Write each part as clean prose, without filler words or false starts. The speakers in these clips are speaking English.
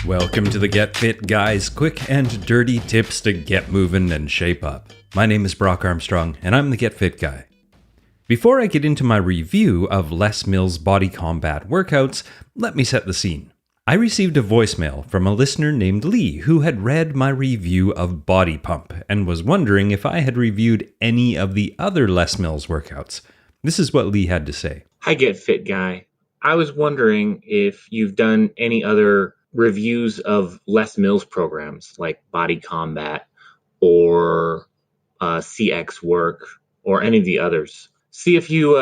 Welcome to the Get Fit Guys, quick and dirty tips to get moving and shape up. My name is Brock Armstrong, and I'm the Get Fit Guy. Before I get into my review of Les Mills Body Combat workouts, let me set the scene. I received a voicemail from a listener named Lee who had read my review of Body Pump and was wondering if I had reviewed any of the other Les Mills workouts. This is what Lee had to say. Hi, Get Fit Guy. I was wondering if you've done any other reviews of Les Mills programs like Body Combat or CX Work or any of the others. See if you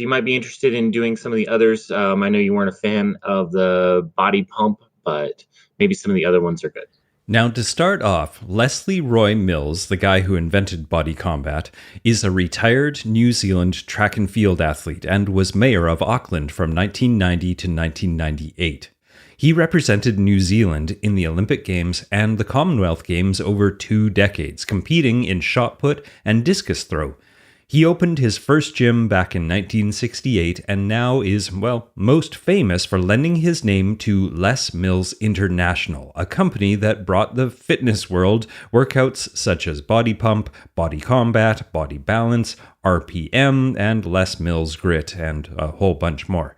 might be interested in doing some of the others. I know you weren't a fan of the Body Pump, but maybe some of the other ones are good. Now, to start off, Leslie Roy Mills, the guy who invented Body Combat, is a retired New Zealand track and field athlete and was mayor of Auckland from 1990 to 1998. He represented New Zealand in the Olympic Games and the Commonwealth Games over 2 decades, competing in shot put and discus throw. He opened his first gym back in 1968 and now is, most famous for lending his name to Les Mills International, a company that brought the fitness world workouts such as Body Pump, Body Combat, Body Balance, RPM, and Les Mills Grit, and a whole bunch more.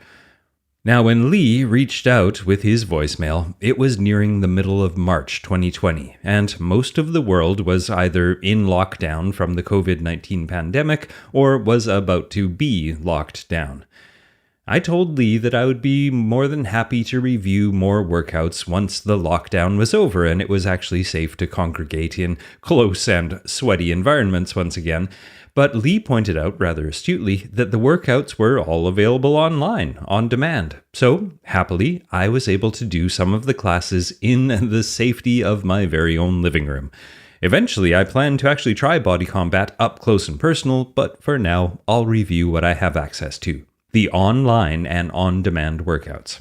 Now, when Lee reached out with his voicemail, it was nearing the middle of March 2020, and most of the world was either in lockdown from the COVID-19 pandemic or was about to be locked down. I told Lee that I would be more than happy to review more workouts once the lockdown was over and it was actually safe to congregate in close and sweaty environments once again. But Lee pointed out rather astutely that the workouts were all available online, on demand. So, happily, I was able to do some of the classes in the safety of my very own living room. Eventually, I plan to actually try Body Combat up close and personal, but for now, I'll review what I have access to: the online and on-demand workouts.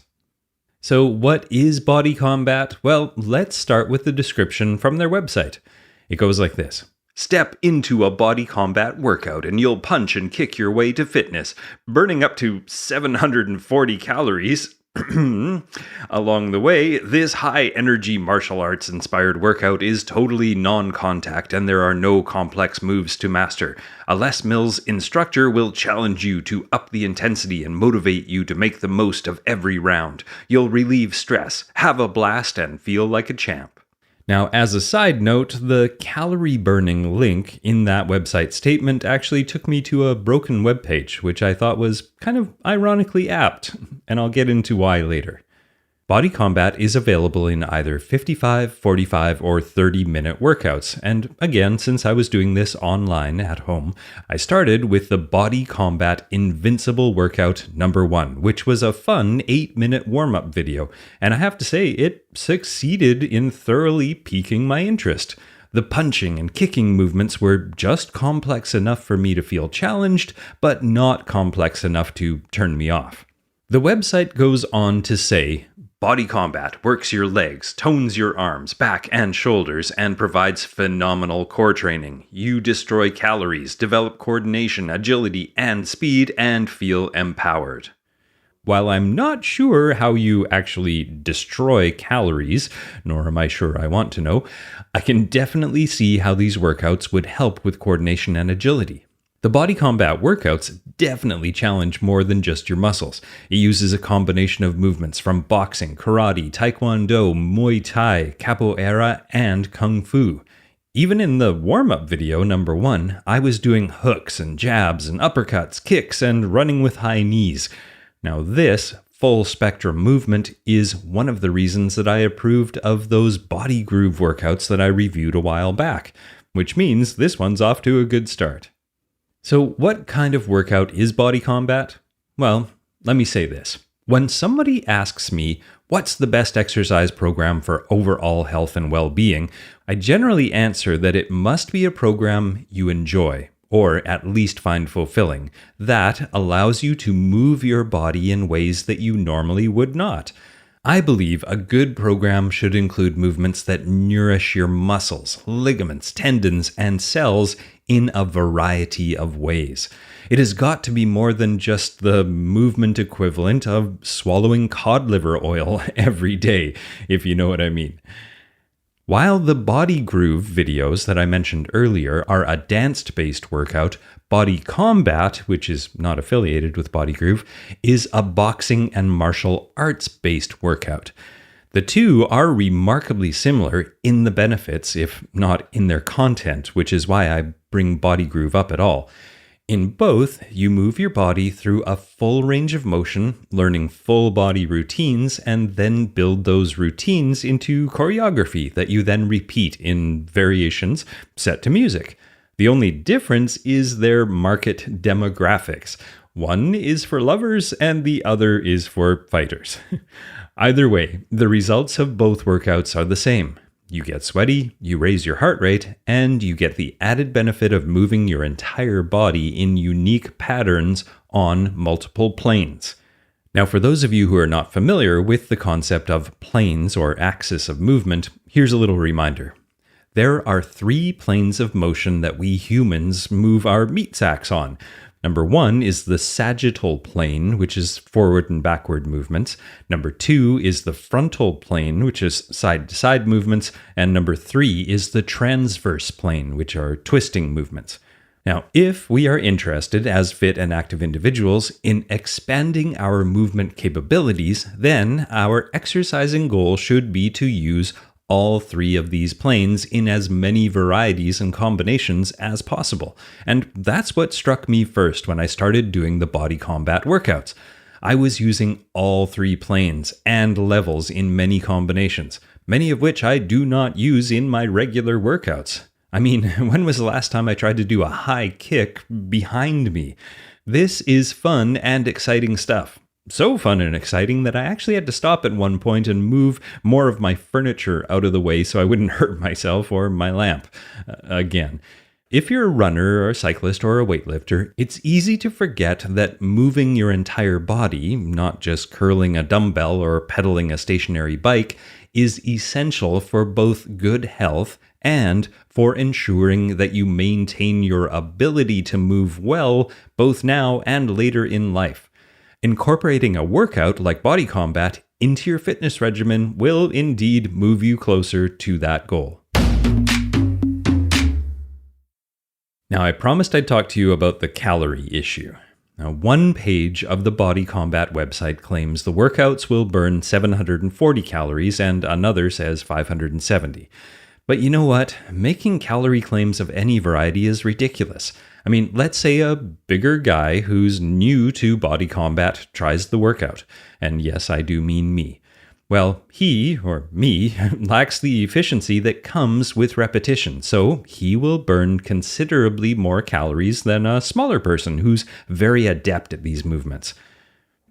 So, what is Body Combat? Well, let's start with the description from their website. It goes like this. Step into a Body Combat workout and you'll punch and kick your way to fitness, burning up to 740 calories. Along the way, this high-energy martial arts-inspired workout is totally non-contact and there are no complex moves to master. A Les Mills instructor will challenge you to up the intensity and motivate you to make the most of every round. You'll relieve stress, have a blast, and feel like a champ. Now, as a side note, the calorie burning link in that website statement actually took me to a broken webpage, which I thought was kind of ironically apt, and I'll get into why later. Body Combat is available in either 55, 45, or 30-minute workouts, and again, since I was doing this online at home, I started with the Body Combat Invincible Workout number 1, which was a fun 8-minute warm-up video, and I have to say, it succeeded in thoroughly piquing my interest. The punching and kicking movements were just complex enough for me to feel challenged, but not complex enough to turn me off. The website goes on to say, Body Combat works your legs, tones your arms, back, and shoulders, and provides phenomenal core training. You destroy calories, develop coordination, agility, and speed, and feel empowered. While I'm not sure how you actually destroy calories, nor am I sure I want to know, I can definitely see how these workouts would help with coordination and agility. The Body Combat workouts definitely challenge more than just your muscles. It uses a combination of movements from boxing, karate, taekwondo, muay thai, capoeira, and kung fu. Even in the warm-up video number 1, I was doing hooks and jabs and uppercuts, kicks, and running with high knees. Now this full spectrum movement is one of the reasons that I approved of those Body Groove workouts that I reviewed a while back, which means this one's off to a good start. So what kind of workout is Body Combat? Well, let me say this. When somebody asks me, what's the best exercise program for overall health and well-being, I generally answer that it must be a program you enjoy, or at least find fulfilling, that allows you to move your body in ways that you normally would not. I believe a good program should include movements that nourish your muscles, ligaments, tendons, and cells in a variety of ways. It has got to be more than just the movement equivalent of swallowing cod liver oil every day, if you know what I mean. While the Body Groove videos that I mentioned earlier are a dance-based workout, Body Combat, which is not affiliated with Body Groove, is a boxing and martial arts-based workout. The two are remarkably similar in the benefits, if not in their content, which is why I bring Body Groove up at all. In both, you move your body through a full range of motion, learning full body routines, and then build those routines into choreography that you then repeat in variations set to music. The only difference is their market demographics. One is for lovers and the other is for fighters. Either way, the results of both workouts are the same. You get sweaty, you raise your heart rate, and you get the added benefit of moving your entire body in unique patterns on multiple planes. Now, for those of you who are not familiar with the concept of planes or axis of movement, here's a little reminder. There are 3 planes of motion that we humans move our meat sacks on. Number 1 is the sagittal plane, which is forward and backward movements. Number 2 is the frontal plane, which is side-to-side movements. And number 3 is the transverse plane, which are twisting movements. Now, if we are interested as fit and active individuals in expanding our movement capabilities, then our exercising goal should be to use all 3 of these planes in as many varieties and combinations as possible. And that's what struck me first when I started doing the Body Combat workouts. I was using all 3 planes and levels in many combinations, many of which I do not use in my regular workouts. I mean, when was the last time I tried to do a high kick behind me? This is fun and exciting stuff. So fun and exciting that I actually had to stop at one point and move more of my furniture out of the way so I wouldn't hurt myself or my lamp again. If you're a runner or a cyclist or a weightlifter, it's easy to forget that moving your entire body, not just curling a dumbbell or pedaling a stationary bike, is essential for both good health and for ensuring that you maintain your ability to move well both now and later in life. Incorporating a workout like Body Combat into your fitness regimen will indeed move you closer to that goal. Now, I promised I'd talk to you about the calorie issue. Now, one page of the Body Combat website claims the workouts will burn 740 calories and another says 570. But you know what? Making calorie claims of any variety is ridiculous. I mean, let's say a bigger guy who's new to Body Combat tries the workout. And yes, I do mean me. Well, he, or me, lacks the efficiency that comes with repetition, so he will burn considerably more calories than a smaller person who's very adept at these movements.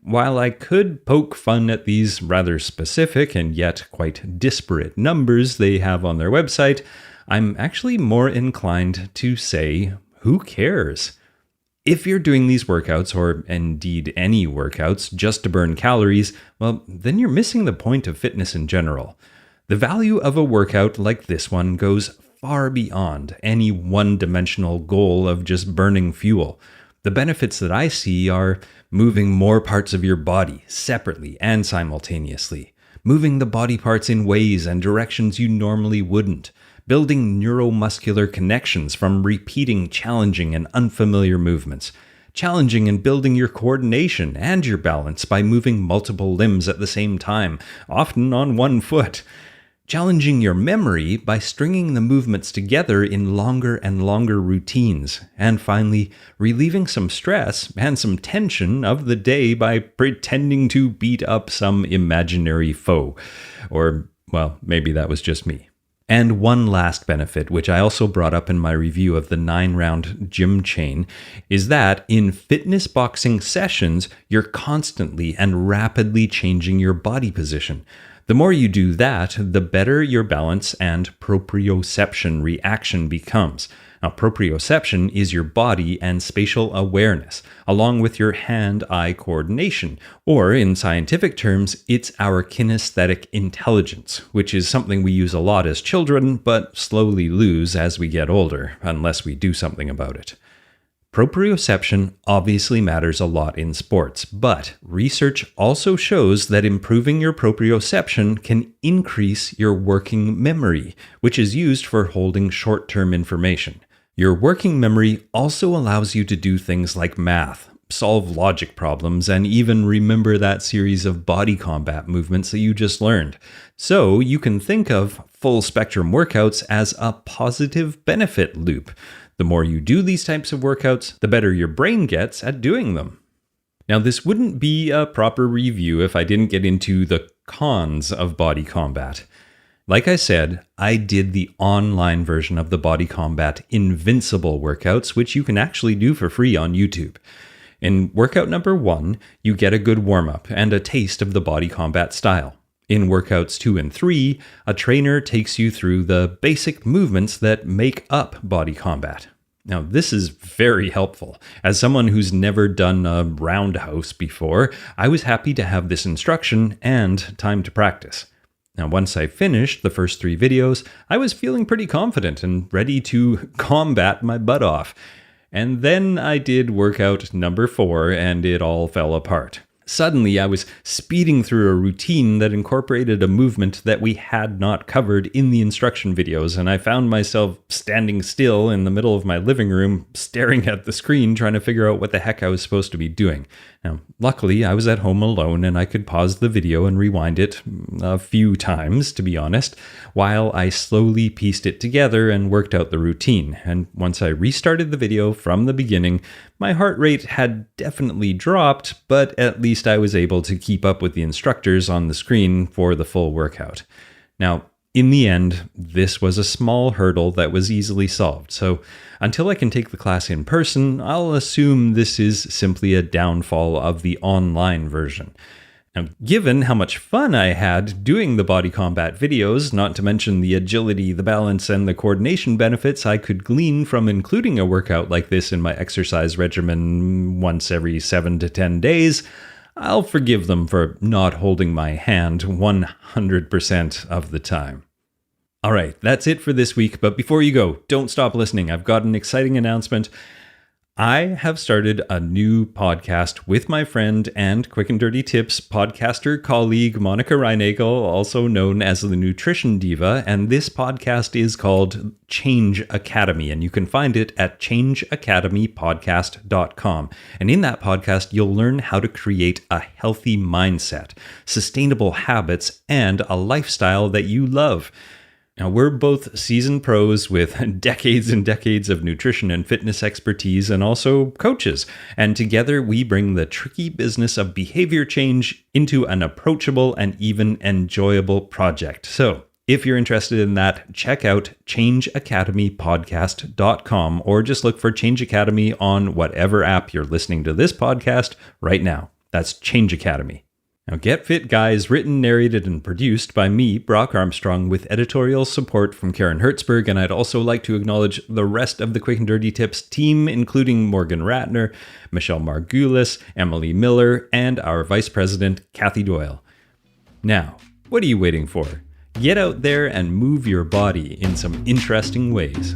While I could poke fun at these rather specific and yet quite disparate numbers they have on their website, I'm actually more inclined to say, who cares? If you're doing these workouts, or indeed any workouts, just to burn calories, well, then you're missing the point of fitness in general. The value of a workout like this one goes far beyond any one-dimensional goal of just burning fuel. The benefits that I see are moving more parts of your body separately and simultaneously, moving the body parts in ways and directions you normally wouldn't, building neuromuscular connections from repeating challenging and unfamiliar movements, challenging and building your coordination and your balance by moving multiple limbs at the same time, often on one foot, challenging your memory by stringing the movements together in longer and longer routines, and finally, relieving some stress and some tension of the day by pretending to beat up some imaginary foe. Or, well, maybe that was just me. And one last benefit, which I also brought up in my review of the 9-round gym chain, is that in fitness boxing sessions, you're constantly and rapidly changing your body position. The more you do that, the better your balance and proprioception reaction becomes. Now, proprioception is your body and spatial awareness, along with your hand-eye coordination, or in scientific terms, it's our kinesthetic intelligence, which is something we use a lot as children, but slowly lose as we get older, unless we do something about it. Proprioception obviously matters a lot in sports, but research also shows that improving your proprioception can increase your working memory, which is used for holding short-term information. Your working memory also allows you to do things like math, solve logic problems, and even remember that series of body combat movements that you just learned. So you can think of full spectrum workouts as a positive benefit loop. The more you do these types of workouts, the better your brain gets at doing them. Now, this wouldn't be a proper review if I didn't get into the cons of body combat. Like I said, I did the online version of the Body Combat Invincible workouts, which you can actually do for free on YouTube. In workout number 1, you get a good warm-up and a taste of the body combat style. In workouts 2 and 3, a trainer takes you through the basic movements that make up body combat. Now, this is very helpful. As someone who's never done a roundhouse before, I was happy to have this instruction and time to practice. Now, once I finished the first 3 videos, I was feeling pretty confident and ready to combat my butt off. And then I did workout number 4 and it all fell apart. Suddenly, I was speeding through a routine that incorporated a movement that we had not covered in the instruction videos, and I found myself standing still in the middle of my living room, staring at the screen, trying to figure out what the heck I was supposed to be doing. Now, luckily, I was at home alone, and I could pause the video and rewind it a few times, to be honest, while I slowly pieced it together and worked out the routine. And once I restarted the video from the beginning, my heart rate had definitely dropped, but at least I was able to keep up with the instructors on the screen for the full workout. Now, in the end, this was a small hurdle that was easily solved, so until I can take the class in person, I'll assume this is simply a downfall of the online version. Now, given how much fun I had doing the body combat videos, not to mention the agility, the balance, and the coordination benefits I could glean from including a workout like this in my exercise regimen once every 7 to 10 days, I'll forgive them for not holding my hand 100% of the time. All right, that's it for this week, but before you go, don't stop listening. I've got an exciting announcement. I have started a new podcast with my friend and Quick and Dirty Tips podcaster colleague Monica Reinagel, also known as the Nutrition Diva, and this podcast is called Change Academy, and you can find it at changeacademypodcast.com. And in that podcast, you'll learn how to create a healthy mindset, sustainable habits, and a lifestyle that you love. Now, we're both seasoned pros with decades and decades of nutrition and fitness expertise and also coaches. And together we bring the tricky business of behavior change into an approachable and even enjoyable project. So if you're interested in that, check out changeacademypodcast.com or just look for Change Academy on whatever app you're listening to this podcast right now. That's Change Academy. Now, Get Fit Guy is written, narrated, and produced by me, Brock Armstrong, with editorial support from Karen Hertzberg, and I'd also like to acknowledge the rest of the Quick and Dirty Tips team, including Morgan Ratner, Michelle Margulis, Emily Miller, and our Vice President, Kathy Doyle. Now, what are you waiting for? Get out there and move your body in some interesting ways.